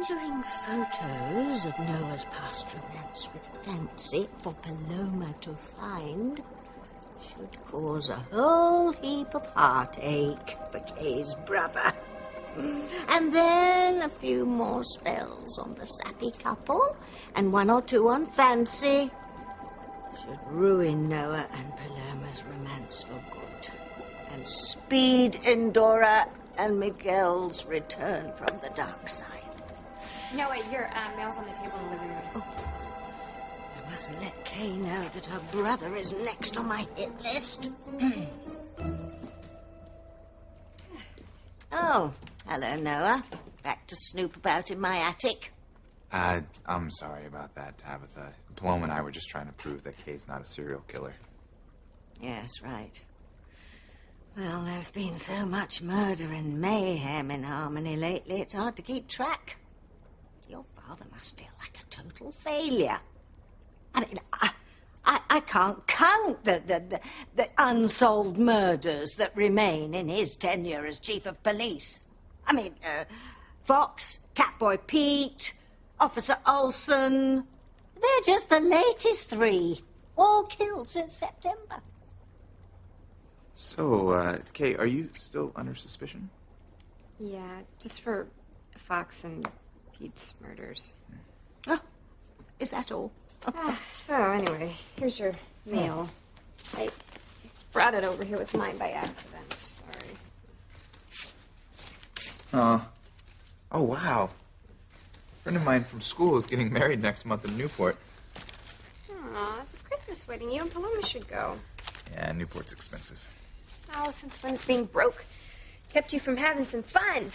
conjuring photos of Noah's past romance with Fancy for Paloma to find should cause a whole heap of heartache for Kay's brother. And then a few more spells on the sappy couple and one or two on Fancy should ruin Noah and Paloma's romance for good and speed Endora and Miguel's return from the dark side. Noah, your mail's on the table in the living room. Oh. I mustn't let Kay know that her brother is next on my hit list. Oh, hello, Noah. Back to snoop about in my attic. I'm sorry about that, Tabitha. Paloma and I were just trying to prove that Kay's not a serial killer. Yes, right. Well, there's been so much murder and mayhem in Harmony lately, it's hard to keep track. Your father must feel like a total failure. I mean, I can't count the unsolved murders that remain in his tenure as chief of police. I mean, Fox, Catboy Pete, Officer Olson. They're just the latest three, all killed since September. So, Kay, are you still under suspicion? Yeah, just for Fox and Pete's murders. Oh, is that all? So, anyway, here's your mail. I brought it over here with mine by accident. Sorry. Oh, wow. A friend of mine from school is getting married next month in Newport. Aw, it's a Christmas wedding. You and Paloma should go. Yeah, Newport's expensive. Oh, since when's being broke kept you from having some fun?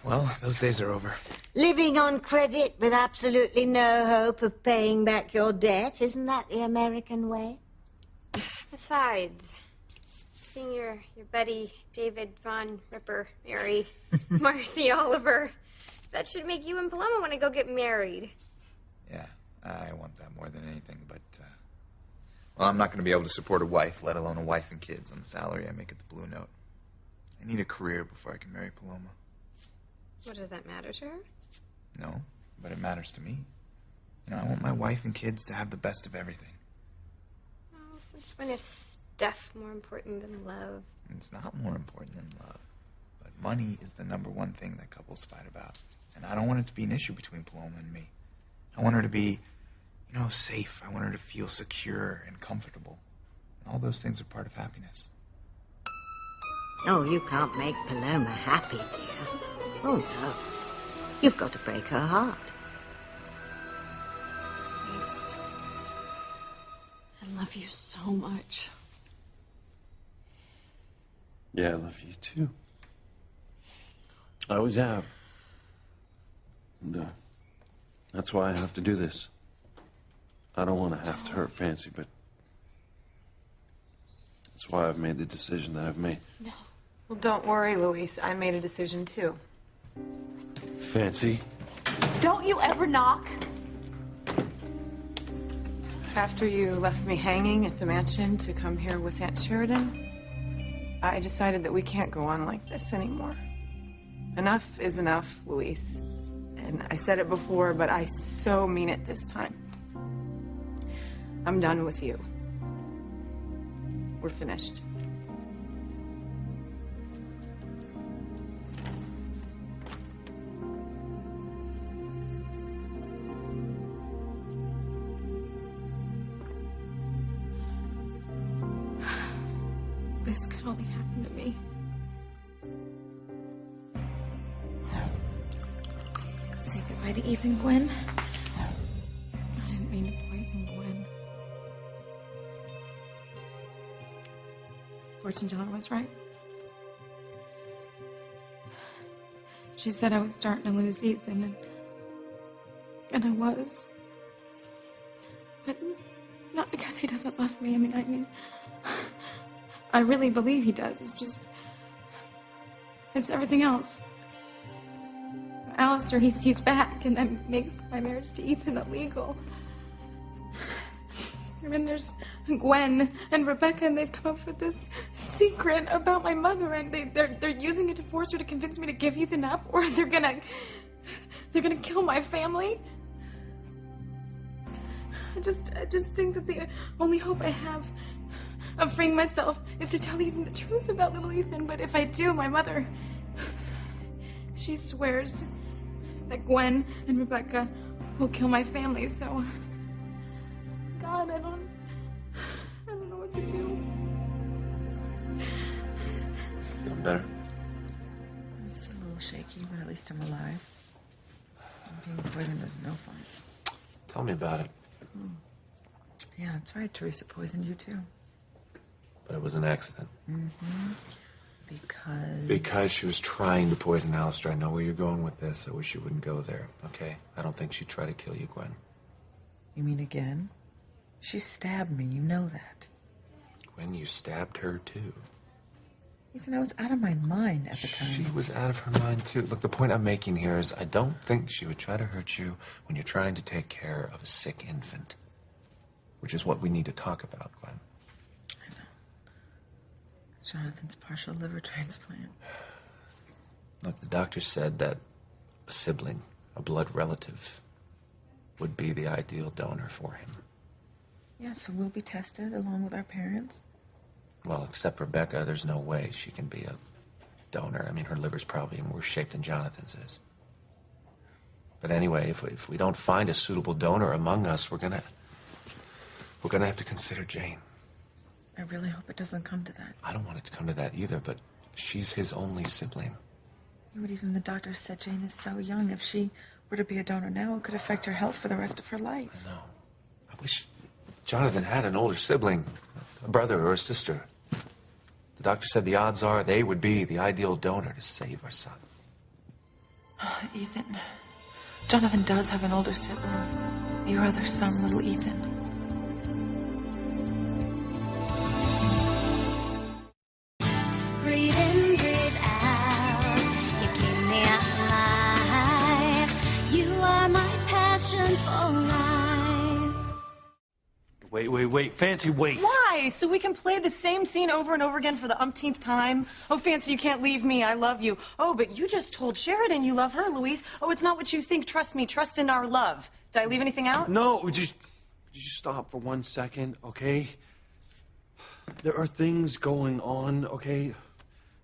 Well, those days are over. Living on credit with absolutely no hope of paying back your debt, isn't that the American way? Besides, seeing your buddy David Von Ripper marry Marcy Oliver, that should make you and Paloma want to go get married. Yeah, I want that more than anything, but, well, I'm not going to be able to support a wife, let alone a wife and kids, on the salary I make at the Blue Note. I need a career before I can marry Paloma. What, does that matter to her? No, but it matters to me. You know, I want my wife and kids to have the best of everything. Oh, since when is stuff more important than love? It's not more important than love. But money is the number one thing that couples fight about. And I don't want it to be an issue between Paloma and me. I want her to be, you know, safe. I want her to feel secure and comfortable. And all those things are part of happiness. Oh, you can't make Paloma happy, dear. Oh, no. You've got to break her heart. Yes. I love you so much. Yeah, I love you too. I always have. And, that's why I have to do this. I don't want to have to hurt Fancy, but that's why I've made the decision that I've made. No. Well, don't worry, Luis. I made a decision, too. Fancy? Don't you ever knock? After you left me hanging at the mansion to come here with Aunt Sheridan, I decided that we can't go on like this anymore. Enough is enough, Luis. And I said it before, but I so mean it this time. I'm done with you. We're finished. This could only happen to me. Say goodbye to Ethan, Gwen. I didn't mean to poison Gwen. Fortune John was right. She said I was starting to lose Ethan, and I was. But not because he doesn't love me. I mean, I really believe he does. It's everything else. Alistair, he's back, and that makes my marriage to Ethan illegal. And then there's Gwen and Rebecca, and they've come up with this secret about my mother, and they're using it to force her to convince me to give Ethan up, or they're gonna They're gonna kill my family. I just think that the only hope I have of freeing myself is to tell Ethan the truth about little Ethan. But if I do, my mother, she swears that Gwen and Rebecca will kill my family. So, God, I don't know what to do. Feeling better? I'm still a little shaky, but at least I'm alive. Being poisoned is no fun. Tell me about it. Yeah, that's right. Teresa poisoned you too. But it was an accident. Because she was trying to poison Alistair. I know where you're going with this. I wish you wouldn't go there, okay? I don't think she'd try to kill you, Gwen. You mean again? She stabbed me. You know that. Gwen, you stabbed her, too. Ethan, I was out of my mind at the time. She was out of her mind, too. Look, the point I'm making here is I don't think she would try to hurt you when you're trying to take care of a sick infant. Which is what we need to talk about, Gwen. I know. Jonathan's partial liver transplant. Look, the doctor said that a sibling, a blood relative, would be the ideal donor for him. Yeah, so we'll be tested along with our parents. Well, except Rebecca, there's no way she can be a donor. I mean, her liver's probably in worse shape than Jonathan's is. But anyway, if we don't find a suitable donor among us, we're gonna have to consider Jane. I really hope it doesn't come to that. I don't want it to come to that either, but she's his only sibling. But even the doctor said Jane is so young. If she were to be a donor now, it could affect her health for the rest of her life. No. I wish Jonathan had an older sibling, a brother or a sister. The doctor said the odds are they would be the ideal donor to save our son. Ethan, Jonathan does have an older sibling. Your other son, little Ethan. Breathe in, breathe out. You keep me alive. You are my passion for life. Wait, Fancy, wait. Why? So we can play the same scene over and over again for the umpteenth time? Oh, Fancy, you can't leave me. I love you. Oh, but you just told Sheridan you love her, Louise. Oh, it's not what you think. Trust me. Trust in our love. Did I leave anything out? No, would you stop for 1 second, okay? There are things going on, okay?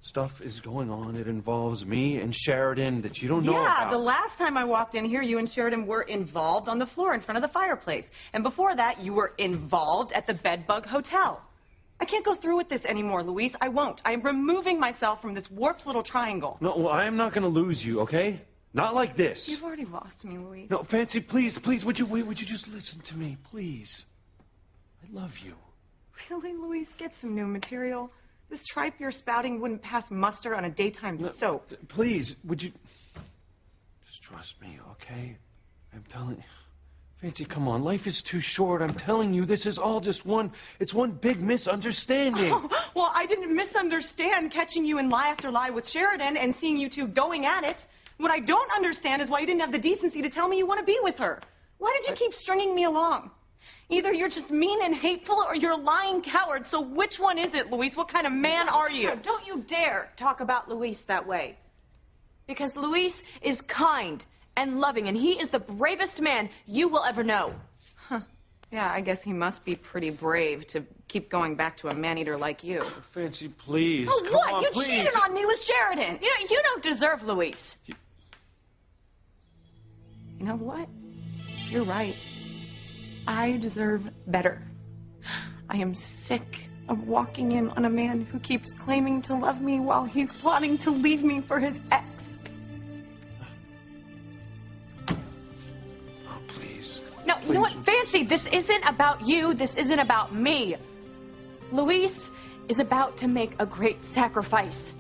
Stuff is going on. It involves me and Sheridan that you don't know about. Yeah, the last time I walked in here, you and Sheridan were involved on the floor in front of the fireplace. And before that, you were involved at the Bedbug Hotel. I can't go through with this anymore, Louise. I won't. I am removing myself from this warped little triangle. No, well, I am not going to lose you, okay? Not like this. You've already lost me, Louise. No, Fancy, please, would you just listen to me, please? I love you. Really, Louise? Get some new material. This tripe you're spouting wouldn't pass muster on a daytime soap. Please, would you just trust me, okay? I'm telling you. Fancy, come on. Life is too short. I'm telling you, this is all just one big misunderstanding. Oh, well, I didn't misunderstand catching you in lie after lie with Sheridan and seeing you two going at it. What I don't understand is why you didn't have the decency to tell me you want to be with her. Why did you keep stringing me along? Either you're just mean and hateful or you're a lying coward. So which one is it, Louise? What kind of man are you? No, don't you dare talk about Luis that way. Because Luis is kind and loving, and he is the bravest man you will ever know. Huh. Yeah, I guess he must be pretty brave to keep going back to a man-eater like you. Fancy, please. Oh, come what? on, You please. cheated on me with Sheridan. You don't deserve Luis. You know what? You're right. I deserve better. I am sick of walking in on a man who keeps claiming to love me while he's plotting to leave me for his ex. Oh, please. No, you know what, Fancy? This isn't about you. This isn't about me. Luis is about to make a great sacrifice.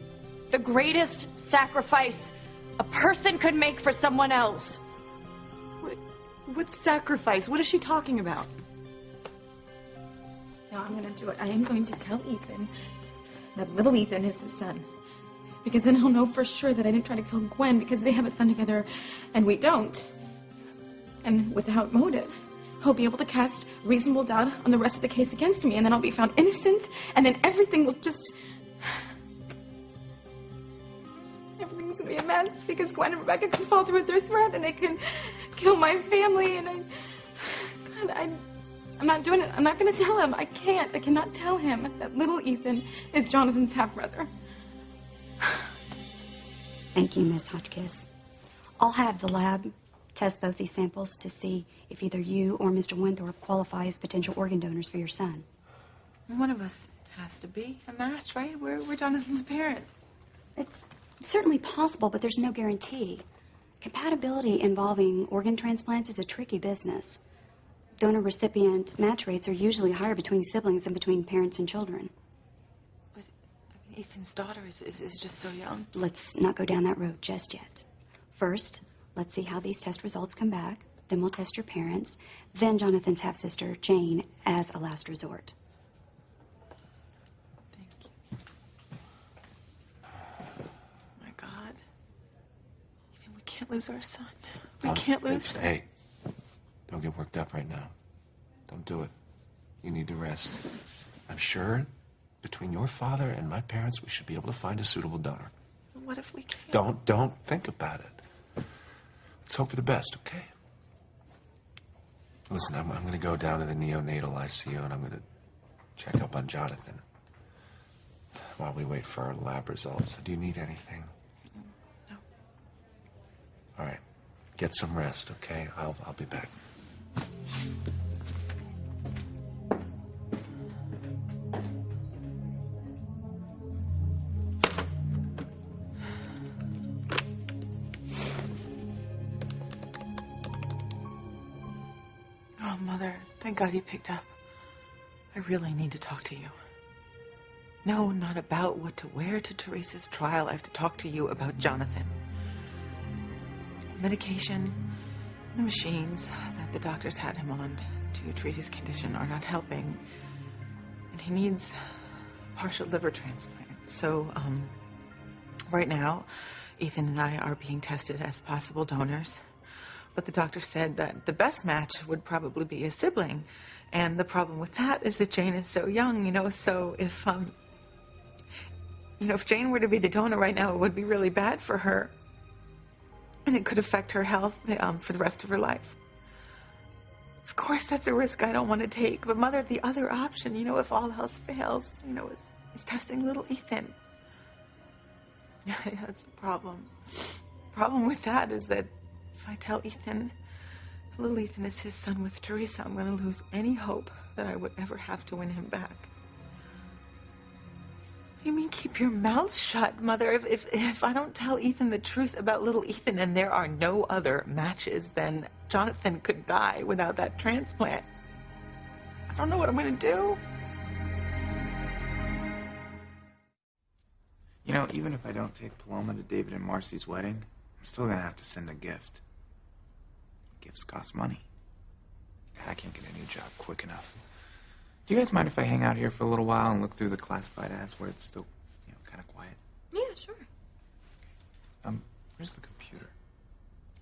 The greatest sacrifice a person could make for someone else. What sacrifice? What is she talking about? No, I'm going to do it. I am going to tell Ethan that little Ethan is his son. Because then he'll know for sure that I didn't try to kill Gwen because they have a son together and we don't. And without motive. He'll be able to cast reasonable doubt on the rest of the case against me, and then I'll be found innocent, and then everything will just... everything's gonna be a mess because Gwen and Rebecca can fall through with their threat and they can kill my family and I'm not doing it. I'm not gonna tell him. I cannot tell him that little Ethan is Jonathan's half-brother. Thank you, Miss Hotchkiss. I'll have the lab test both these samples to see if either you or Mr. Winthorpe qualify as potential organ donors for your son. One of us has to be a match, right? We're Jonathan's parents. It's certainly possible, but there's no guarantee. Compatibility involving organ transplants is a tricky business. Donor-recipient match rates are usually higher between siblings than between parents and children. But Ethan's daughter is just so young. Let's not go down that road just yet. First, let's see how these test results come back. Then we'll test your parents. Then Jonathan's half-sister, Jane, as a last resort. My God. Ethan, we can't lose our son. We can't lose him. Hey, don't get worked up right now. Don't do it. You need to rest. I'm sure between your father and my parents, we should be able to find a suitable donor. What if we can't? Don't think about it. Let's hope for the best, okay? Listen, I'm going to go down to the neonatal ICU and I'm going to check up on Jonathan while we wait for our lab results. Do you need anything? No. All right. Get some rest, okay? I'll be back. Oh, Mother, thank God you picked up. I really need to talk to you. No, not about what to wear to Teresa's trial. I have to talk to you about Jonathan. Medication, the machines that the doctors had him on to treat his condition are not helping. And he needs partial liver transplant. So, right now, Ethan and I are being tested as possible donors. But the doctor said that the best match would probably be a sibling. And the problem with that is that Jane is so young, so if Jane were to be the donor right now, it would be really bad for her. And it could affect her health for the rest of her life. Of course, that's a risk I don't want to take. But, Mother, the other option, if all else fails, is testing little Ethan. Yeah, that's the problem. The problem with that is that if I tell Ethan, little Ethan is his son with Teresa, I'm going to lose any hope that I would ever have to win him back. You mean keep your mouth shut, Mother? If I don't tell Ethan the truth about little Ethan and there are no other matches, then Jonathan could die without that transplant. I don't know what I'm going to do. Even if I don't take Paloma to David and Marcy's wedding, I'm still going to have to send a gift. Gifts cost money. God, I can't get a new job quick enough. Do you guys mind if I hang out here for a little while and look through the classified ads where it's still, kind of quiet? Yeah, sure. Where's the computer?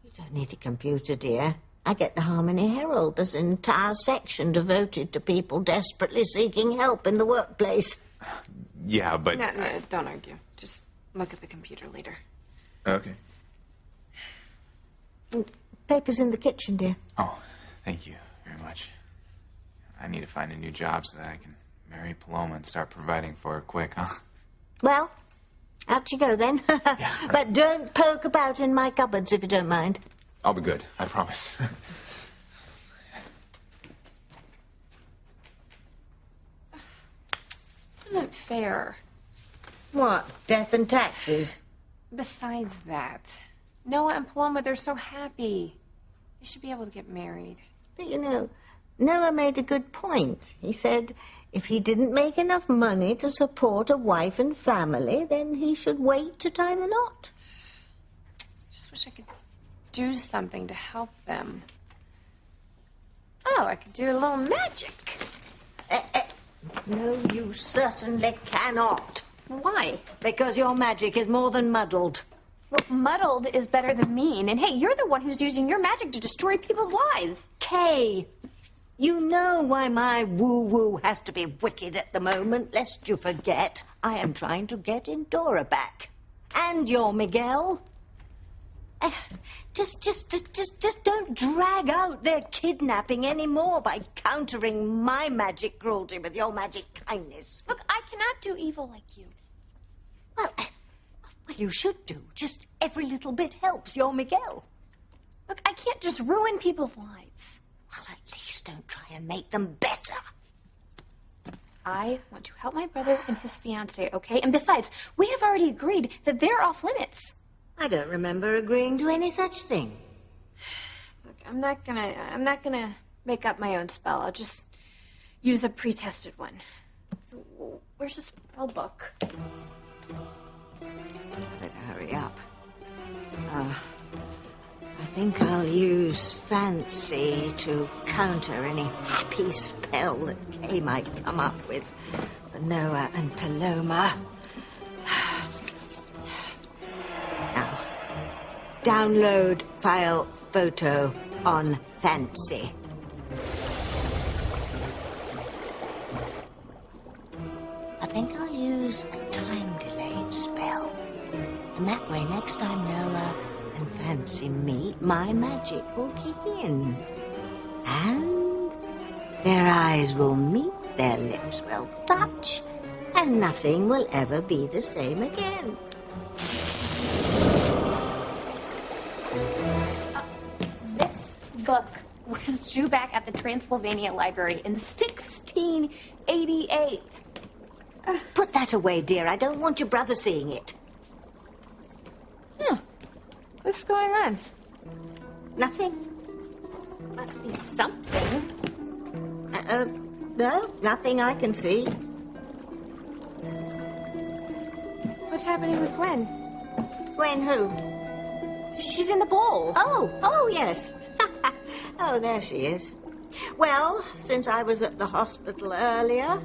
You don't need a computer, dear. I get the Harmony Herald. There's an entire section devoted to people desperately seeking help in the workplace. Yeah, but... No, don't argue. Just look at the computer later. Okay. Paper's in the kitchen, dear. Oh, thank you very much. I need to find a new job so that I can marry Paloma and start providing for her quick, huh? Well, out you go then. Yeah, right. But don't poke about in my cupboards if you don't mind. I'll be good, I promise. This isn't fair. What? Death and taxes? Besides that, Noah and Paloma, they're so happy. They should be able to get married. But Noah made a good point. He said if he didn't make enough money to support a wife and family, then he should wait to tie the knot. I just wish I could do something to help them. Oh, I could do a little magic. No, you certainly cannot. Why? Because your magic is more than muddled. Well, muddled is better than mean. And hey, you're the one who's using your magic to destroy people's lives. Kay, you know why my woo-woo has to be wicked at the moment, lest you forget. I am trying to get Endora back. and your Miguel. Just don't drag out their kidnapping anymore by countering my magic cruelty with your magic kindness. Look, I cannot do evil like you. Well, you should do. Just every little bit helps your Miguel. Look, I can't just ruin people's lives. Well, at least don't try and make them better. I want to help my brother and his fiancée, okay? And besides, we have already agreed that they're off limits. I don't remember agreeing to any such thing. Look, I'm not gonna make up my own spell. I'll just use a pre-tested one. So, where's the spell book? Better hurry up. I think I'll use fancy to counter any happy spell that Kay might come up with for Noah and Paloma. Now, download file photo on fancy. I think I'll use a time-delayed spell. And that way, next time Noah and Fancy meet, my magic will kick in. And their eyes will meet, their lips will touch, and nothing will ever be the same again. This book was due back at the Transylvania Library in 1688. Put that away, dear. I don't want your brother seeing it. What's going on? Nothing. Must be something. No, nothing I can see. What's happening with Gwen? Gwen who? She's in the bowl. Oh, yes. Oh, there she is. Well, since I was at the hospital earlier,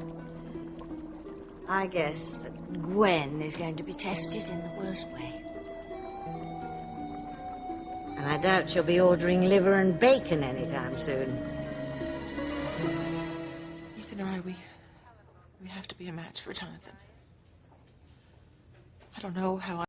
I guess that Gwen is going to be tested in the worst way. And I doubt she'll be ordering liver and bacon anytime soon. Ethan and I, we have to be a match for Jonathan. I don't know how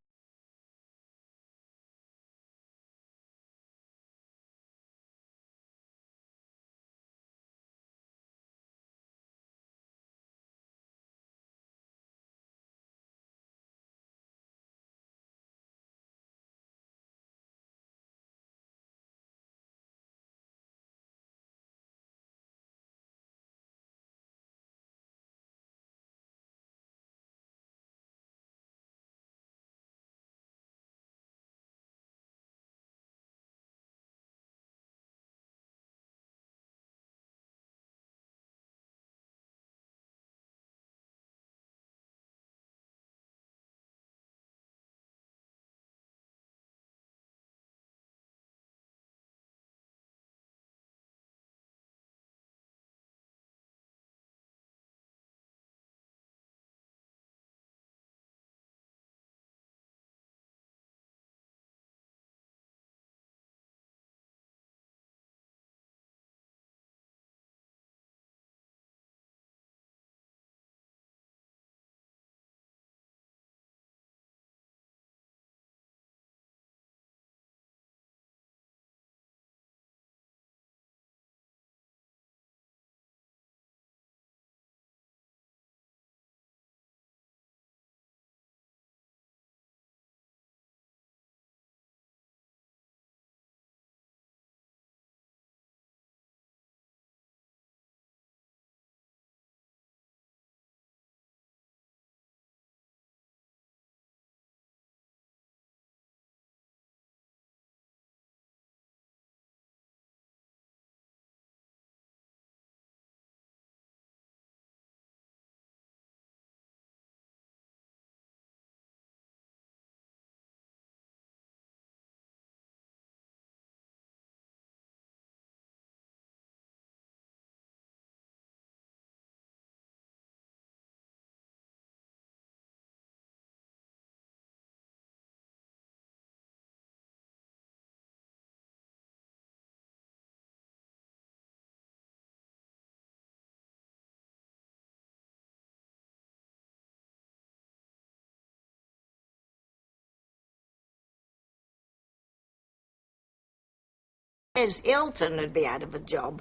says Hilton would be out of a job.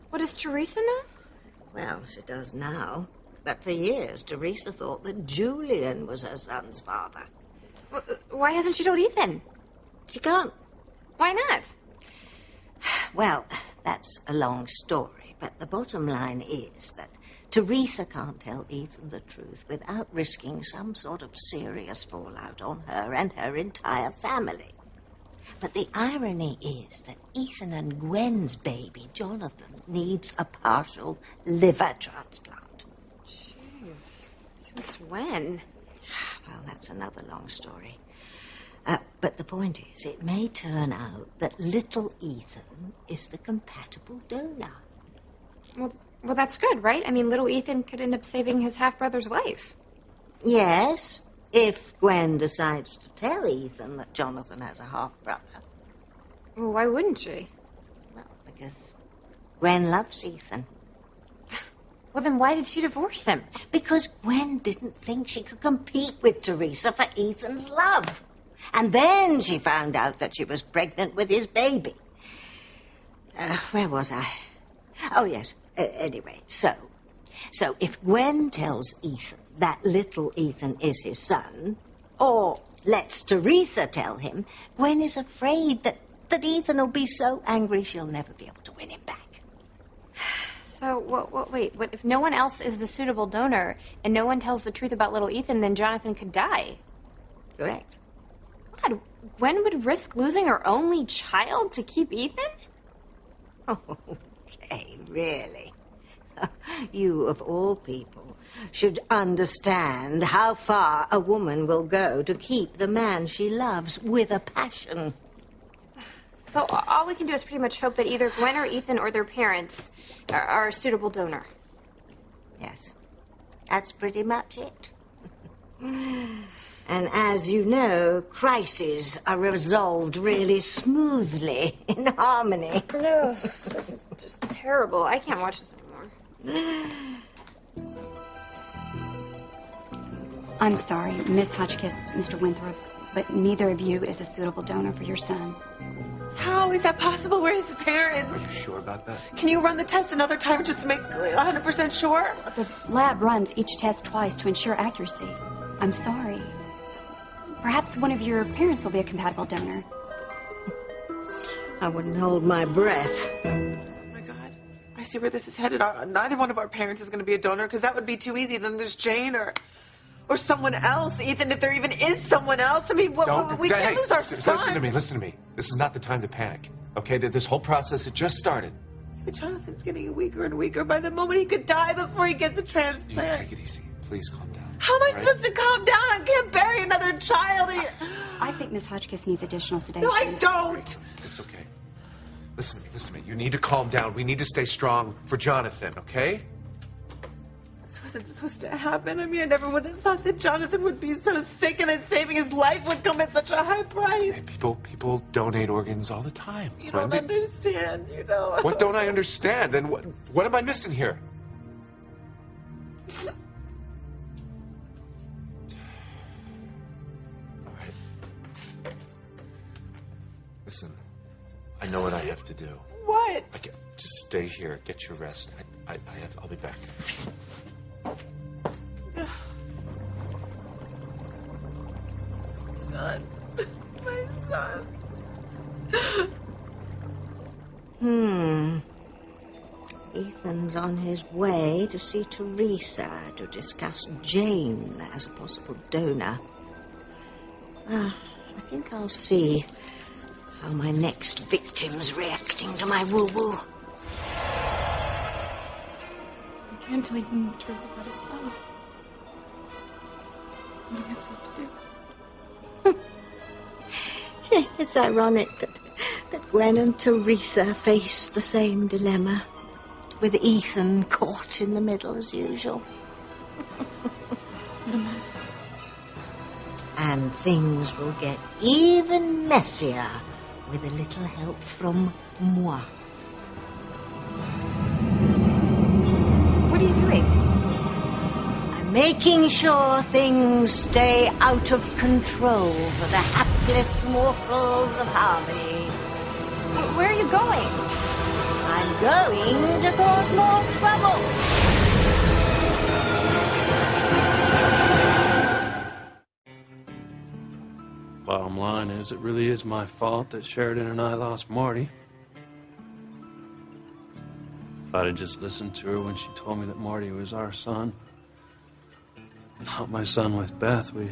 What does Teresa know? Well, she does now. But for years, Teresa thought that Julian was her son's father. Why hasn't she told Ethan? She can't. Why not? Well, that's a long story, but the bottom line is that Teresa can't tell Ethan the truth without risking some sort of serious fallout on her and her entire family. But the irony is that Ethan and Gwen's baby, Jonathan, needs a partial liver transplant. Jeez. Since when? Well, that's another long story. But the point is, it may turn out that little Ethan is the compatible donor. Well, that's good, right? I mean, little Ethan could end up saving his half-brother's life. Yes, if Gwen decides to tell Ethan that Jonathan has a half-brother. Well, why wouldn't she? Well, because Gwen loves Ethan. Well, then why did she divorce him? Because Gwen didn't think she could compete with Teresa for Ethan's love. And then she found out that she was pregnant with his baby. Where was I? Oh, yes. Anyway, so if Gwen tells Ethan that little Ethan is his son, or lets Teresa tell him, Gwen is afraid that Ethan will be so angry she'll never be able to win him back. So, wait, what if no one else is the suitable donor and no one tells the truth about little Ethan, then Jonathan could die? Correct. God, Gwen would risk losing her only child to keep Ethan? Okay, really? You, of all people, should understand how far a woman will go to keep the man she loves with a passion. So all we can do is pretty much hope that either Gwen or Ethan or their parents are a suitable donor. Yes, that's pretty much it. And as you know, crises are resolved really smoothly, in harmony. No, this is just terrible. I can't watch this anymore. I'm sorry, Miss Hotchkiss, Mr. Winthrop, but neither of you is a suitable donor for your son. How is that possible? We're his parents. Are you sure about that? Can you run the test another time just to make 100% sure? The lab runs each test twice to ensure accuracy. I'm sorry. Perhaps one of your parents will be a compatible donor. I wouldn't hold my breath. Oh, my God. I see where this is headed. Neither one of our parents is going to be a donor because that would be too easy. Then there's Jane or someone else. Ethan, if there even is someone else. I mean, we can't lose our son. Listen to me. This is not the time to panic. Okay, this whole process, it just started. But Jonathan's getting weaker and weaker. By the moment he could die before he gets a transplant. You take it easy. Please calm down. How am I supposed to calm down? I can't bury another child. I think Miss Hotchkiss needs additional sedation. No, I don't. It's okay. Listen to me. You need to calm down. We need to stay strong for Jonathan, okay? This wasn't supposed to happen. I mean, I never would have thought that Jonathan would be so sick and that saving his life would come at such a high price. Hey, people donate organs all the time. You don't understand, you know. What don't I understand? Then what am I missing here? All right. Listen, I know what I have to do. What? Just stay here. Get your rest. I'll be back. Son. My son. Ethan's on his way to see Teresa to discuss Jane as a possible donor. I think I'll see how my next victim's reacting to my woo-woo. I can't tell Ethan the truth about his son. What am I supposed to do? It's ironic that Gwen and Teresa face the same dilemma, with Ethan caught in the middle as usual. What a mess. And things will get even messier with a little help from moi. What are you doing? I'm making sure things stay out of control for the hapless mortals of Harmony. Where are you going? I'm going to cause more trouble. Bottom line is, it really is my fault that Sheridan and I lost Marty. If I'd have just listened to her when she told me that Marty was our son, not my son with Beth, we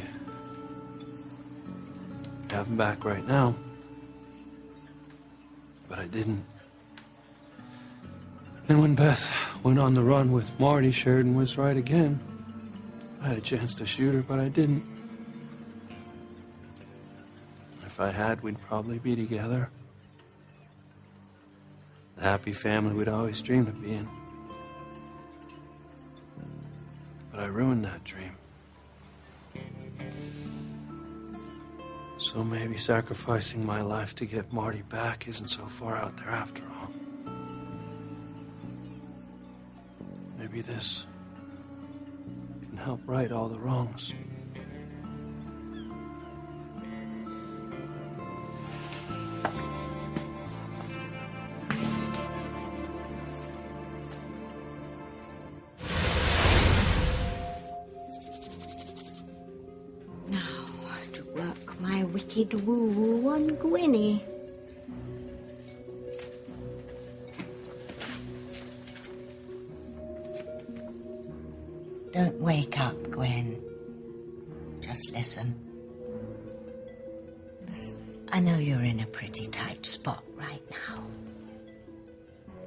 have him back right now. But I didn't. And when Beth went on the run with Marty, Sheridan was right again. I had a chance to shoot her, but I didn't. If I had, we'd probably be together. The happy family we'd always dreamed of being. But I ruined that dream. So maybe sacrificing my life to get Marty back isn't so far out there after all. Maybe this can help right all the wrongs. Wicked woo-woo on Gwenny. Don't wake up, Gwen. Just listen. I know you're in a pretty tight spot right now.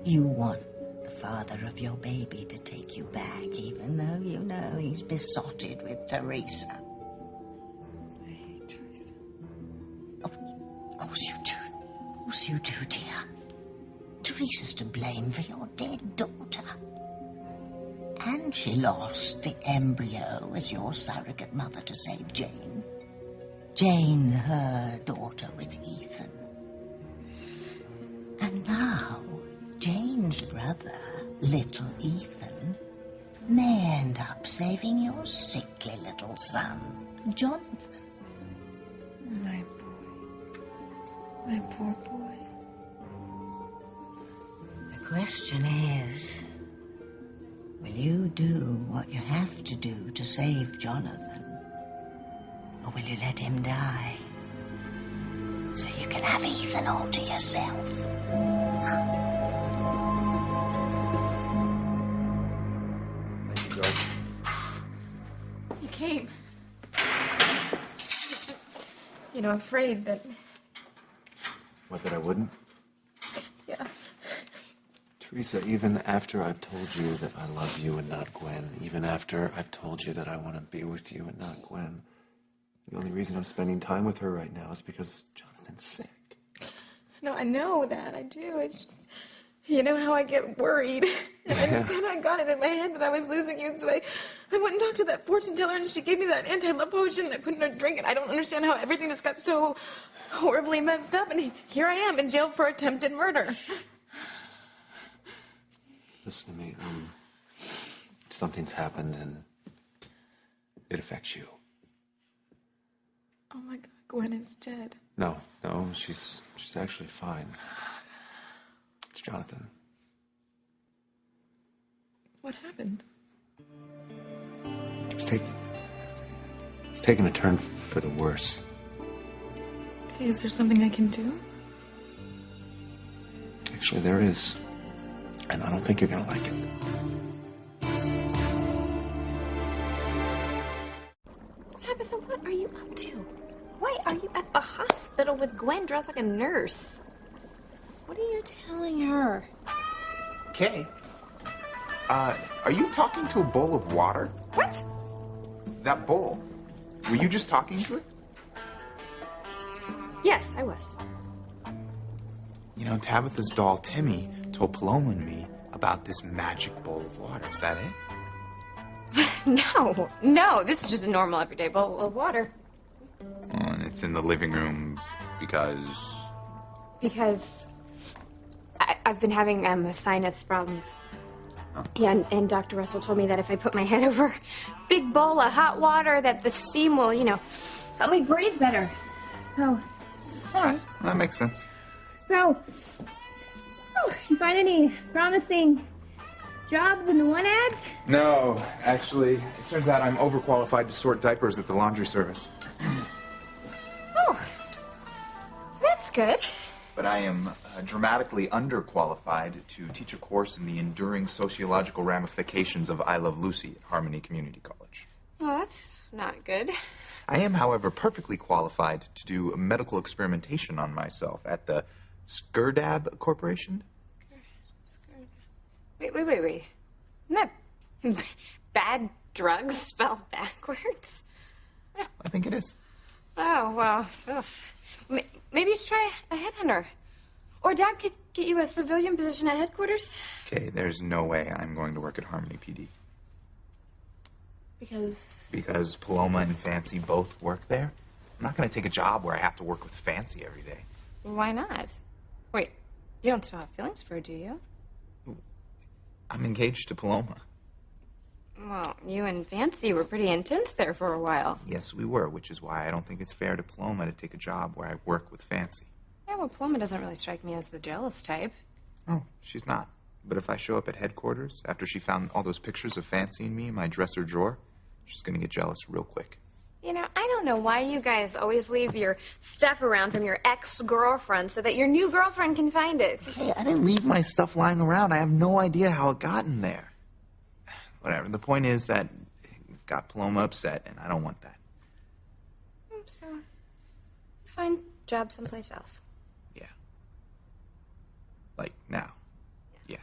You want the father of your baby to take you back, even though you know he's besotted with Teresa. Of course you do, dear. Teresa's to blame for your dead daughter. And she lost the embryo as your surrogate mother to save Jane. Jane, her daughter with Ethan. And now, Jane's brother, little Ethan, may end up saving your sickly little son, Jonathan. My poor boy. The question is, will you do what you have to do to save Jonathan? Or will you let him die? So you can have Ethan all to yourself? Thank you, George. You came. I was just, afraid that... What, that I wouldn't? Yeah. Teresa, even after I've told you that I love you and not Gwen, even after I've told you that I want to be with you and not Gwen, the only reason I'm spending time with her right now is because Jonathan's sick. No, I know that. I do. It's just, you know how I get worried. And then kind of got it in my head that I was losing you, so I went and talked to that fortune teller, and she gave me that anti-love potion, and I put in her drink, and I don't understand how everything just got so horribly messed up, and here I am in jail for attempted murder. Listen to me. Something's happened, and it affects you. Oh my God, Gwen is dead. No, she's actually fine. It's Jonathan. What happened? It's taken a turn for the worse. Okay, is there something I can do? Actually, there is. And I don't think you're gonna like it. Tabitha, what are you up to? Why are you at the hospital with Gwen dressed like a nurse? What are you telling her? Kay, are you talking to a bowl of water? What? That bowl. Were you just talking to it? Yes, I was. You know, Tabitha's doll, Timmy, told Paloma and me about this magic bowl of water. Is that it? No, this is just a normal everyday bowl of water. And it's in the living room because... Because I've been having sinus problems. Oh. Yeah, and Dr. Russell told me that if I put my head over a big bowl of hot water, that the steam will, help me breathe better. So... All right, that makes sense. So, you find any promising jobs in the one ads? No, actually, it turns out I'm overqualified to sort diapers at the laundry service. Oh, that's good. But I am dramatically underqualified to teach a course in the enduring sociological ramifications of I Love Lucy at Harmony Community College. Well, that's not good. I am, however, perfectly qualified to do medical experimentation on myself at the Skurdab Corporation. Wait. Isn't that bad drugs spelled backwards? Yeah, I think it is. Oh, well, ugh. Maybe you should try a headhunter. Or Dad could get you a civilian position at headquarters. Okay, there's no way I'm going to work at Harmony PD. Because Paloma and Fancy both work there? I'm not going to take a job where I have to work with Fancy every day. Why not? Wait, you don't still have feelings for her, do you? I'm engaged to Paloma. Well, you and Fancy were pretty intense there for a while. Yes, we were, which is why I don't think it's fair to Paloma to take a job where I work with Fancy. Yeah, well, Paloma doesn't really strike me as the jealous type. Oh, she's not. But if I show up at headquarters after she found all those pictures of Fancy and me in my dresser drawer, she's going to get jealous real quick. You know, I don't know why you guys always leave your stuff around from your ex-girlfriend so that your new girlfriend can find it. Hey, I didn't leave my stuff lying around. I have no idea how it got in there. Whatever. The point is that it got Paloma upset, and I don't want that. So, find a job someplace else. Yeah. Like now. Yeah.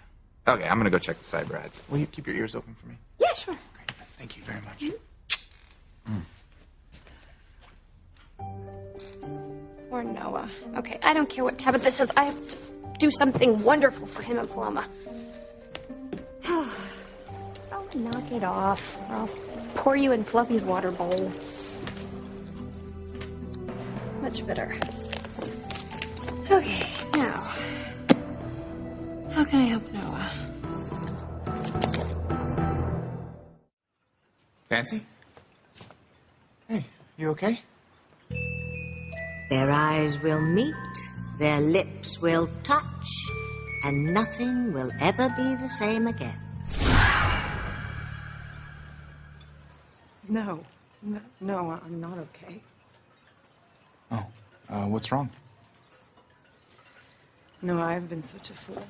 Okay, I'm going to go check the cyber ads. Will you keep your ears open for me? Yeah, sure. Great. Thank you very much. Poor Noah. Okay, I don't care what Tabitha says. I have to do something wonderful for him and Paloma. Knock it off, or I'll pour you in Fluffy's water bowl. Much better. Okay, now, how can I help Noah? Fancy? Hey, you okay? Their eyes will meet, their lips will touch, and nothing will ever be the same again. No, I'm not okay. Oh, what's wrong? No, I've been such a fool.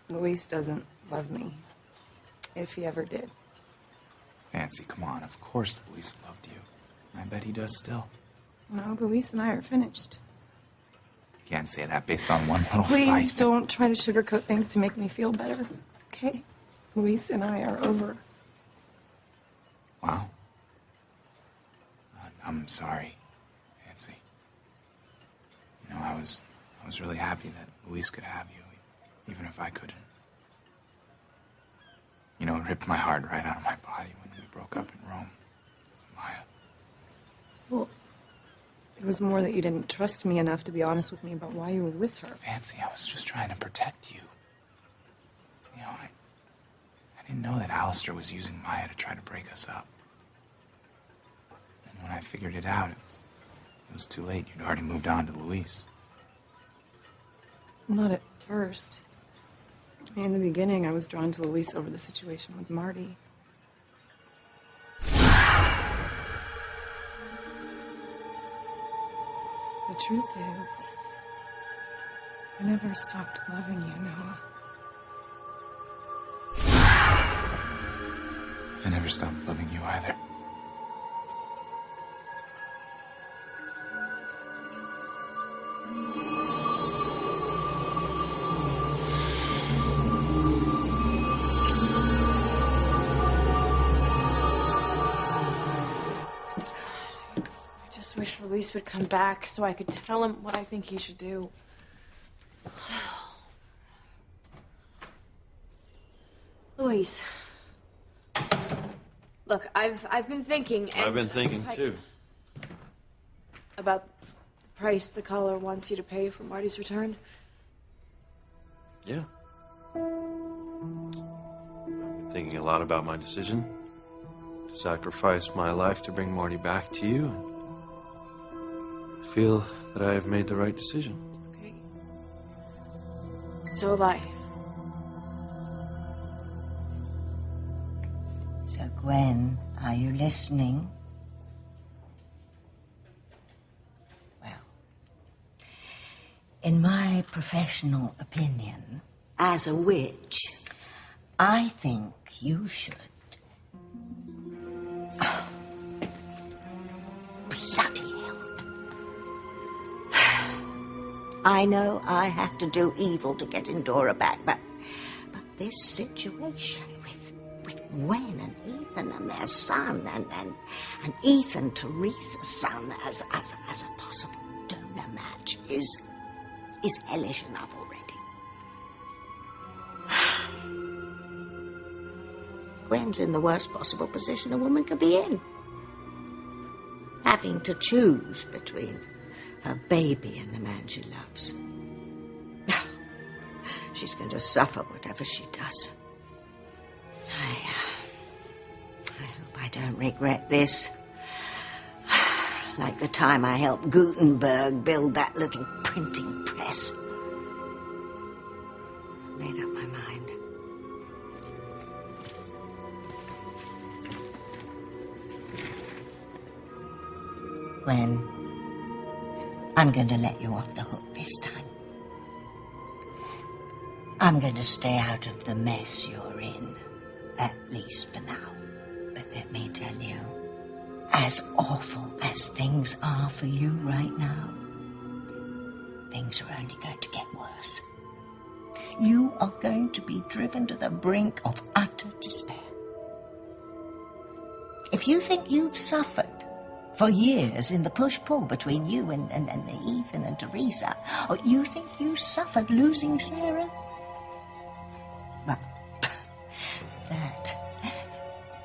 Luis doesn't love me. If he ever did. Fancy, come on. Of course Luis loved you. I bet he does still. No, Luis and I are finished. You can't say that based on one little Please fight. don't try to sugarcoat things to make me feel better, okay? Luis and I are over. Wow. I'm sorry, Fancy. You know, I was really happy that Luis could have you, even if I couldn't. You know, it ripped my heart right out of my body when we broke up in Rome. It was Maya. Well, it was more that you didn't trust me enough to be honest with me about why you were with her. Fancy, I was just trying to protect you. You know, I didn't know that Alistair was using Maya to try to break us up. And when I figured it out, it was too late. You'd already moved on to Luis. Not at first. In the beginning, I was drawn to Luis over the situation with Marty. The truth is, I never stopped loving you, Noah. I never stopped loving you either. I just wish Luis would come back so I could tell him what I think he should do. Luis. Look, I've been thinking, and I've been thinking too. about the price the caller wants you to pay for Marty's return. Yeah. I've been thinking a lot about my decision to sacrifice my life to bring Marty back to you. I feel that I have made the right decision. Okay. So have I. So, Gwen, are you listening? Well, in my professional opinion, as a witch, I think you should. Oh, bloody hell. I know I have to do evil to get Endora back, but this situation with Gwen and Ethan and their son and Ethan, Teresa's son, as a possible donor match is hellish enough already. Gwen's in the worst possible position a woman could be in. Having to choose between her baby and the man she loves. She's going to suffer whatever she does. I hope I don't regret this. Like the time I helped Gutenberg build that little printing press. I've made up my mind. Gwen, I'm going to let you off the hook this time. I'm going to stay out of the mess you're in, at least for now. But let me tell you, as awful as things are for you right now, things are only going to get worse. You are going to be driven to the brink of utter despair. If you think you've suffered for years in the push-pull between you and Ethan and Teresa, or you think you suffered losing Sarah, well,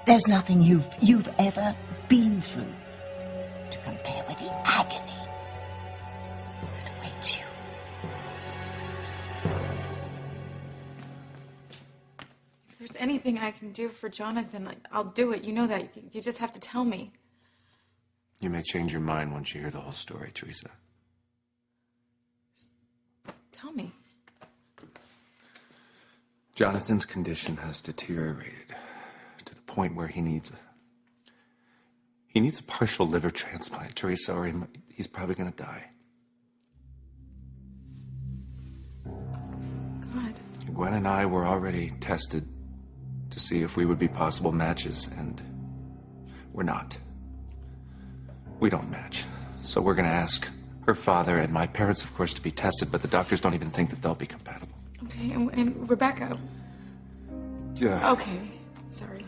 there's nothing you've ever been through to compare with the agony that awaits you. If there's anything I can do for Jonathan, I'll do it. You know that. You just have to tell me. You may change your mind once you hear the whole story, Teresa. Tell me. Jonathan's condition has deteriorated to the point where he needs a partial liver transplant, Teresa, or he's probably going to die. God. Gwen and I were already tested to see if we would be possible matches, and we're not. We don't match. So we're going to ask her father and my parents, of course, to be tested, but the doctors don't even think that they'll be compatible. Okay, and Rebecca? Yeah. Okay, sorry.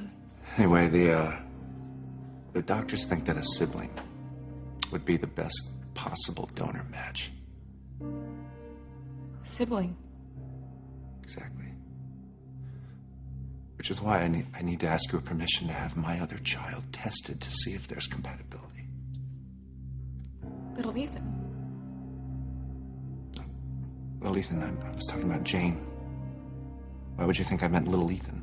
Anyway, the doctors think that a sibling would be the best possible donor match. A sibling? Exactly. Which is why I need to ask your permission to have my other child tested to see if there's compatibility. Little Ethan. Little Ethan, I was talking about Jane. Why would you think I meant little Ethan?